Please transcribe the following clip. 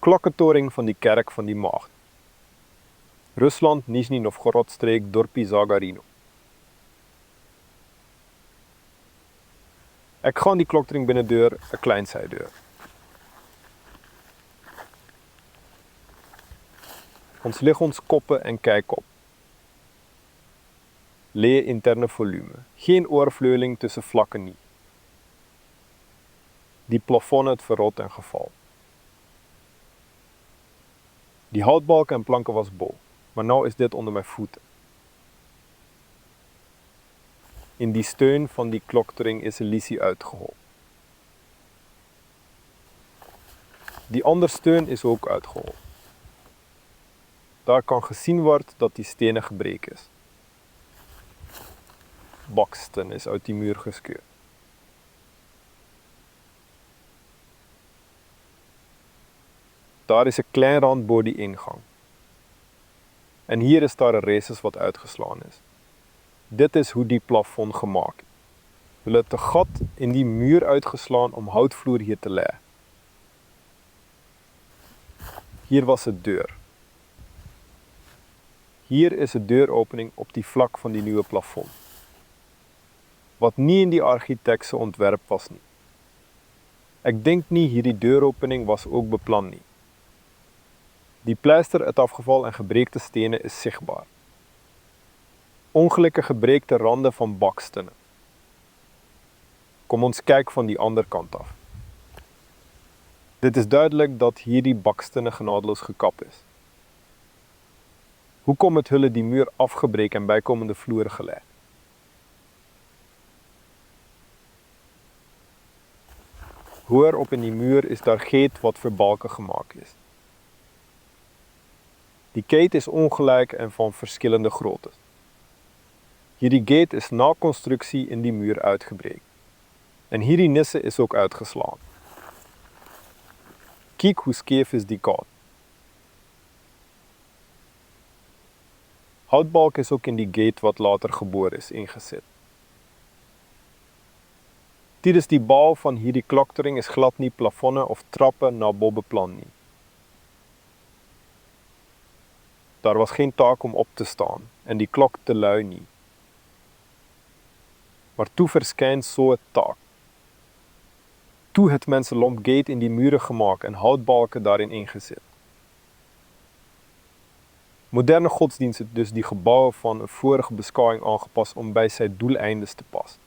Klokkentoring van die kerk van die Maagd. Rusland, Nizhny Novgorod streek, dorpie Zagarino. Ek gaan die kloktoring binnendeur, 'n klein sydeur. Ons lig ons koppe en kyk op. Leë interne volume, geen oorvleueling tussen vlakke nie. Die plafon het verrot en geval. Die houtbalke en planke was bol, maar nou is dit onder my voete. In die steun van die kloktoring is 'n liesie uitgehol. Die ander steun is ook uitgehol. Daar kan gesien word dat die stene gebreek is. Baksteen is uit die muur geskeur. Daar is 'n klein rand bo die ingang. En hier is daar 'n reses wat uitgeslaan is. Dit is hoe die plafon gemaak het. Hulle het 'n gat in die muur uitgeslaan om houtvloer hier te lê. Hier was 'n deur. Hier is 'n deuropening op die vlak van die nuwe plafon, wat nie in die argitek se ontwerp was nie. Ek dink nie hierdie deuropening was ook beplan nie. Die pleister het afgeval en gebreekte stene is sigbaar. Ongelukkige gebreekte rande van bakstene. Kom ons kyk van die ander kant af. Dit is duidelik dat hierdie bakstene genadeloos gekap is. Hoekom het hulle die muur afgebreek en bykomende vloer gelê? Hoër op in die muur is daar gate wat vir balke gemaak is. Die gate is ongelyk en van verskillende groottes. Hierdie gate is na konstruksie in die muur uitgebreek. En hierdie nisse is ook uitgeslaan. Kyk hoe skeef is die gate. Houtbalk is ook in die gate wat later geboor is ingesit. Tydens die bou van hierdie kloktoring is glad nie plafonne of trappe na bo beplan nie. Daar was geen taak om op te staan en die klok te lui nie. Maar toe verskyn so 'n taak. Toe het mense lomp gate in die mure gemaak en houtbalke daarin ingesit. Moderne godsdienst het dus die gebouwe van 'n vorige beskawing aangepas om by sy doeleindes te pas.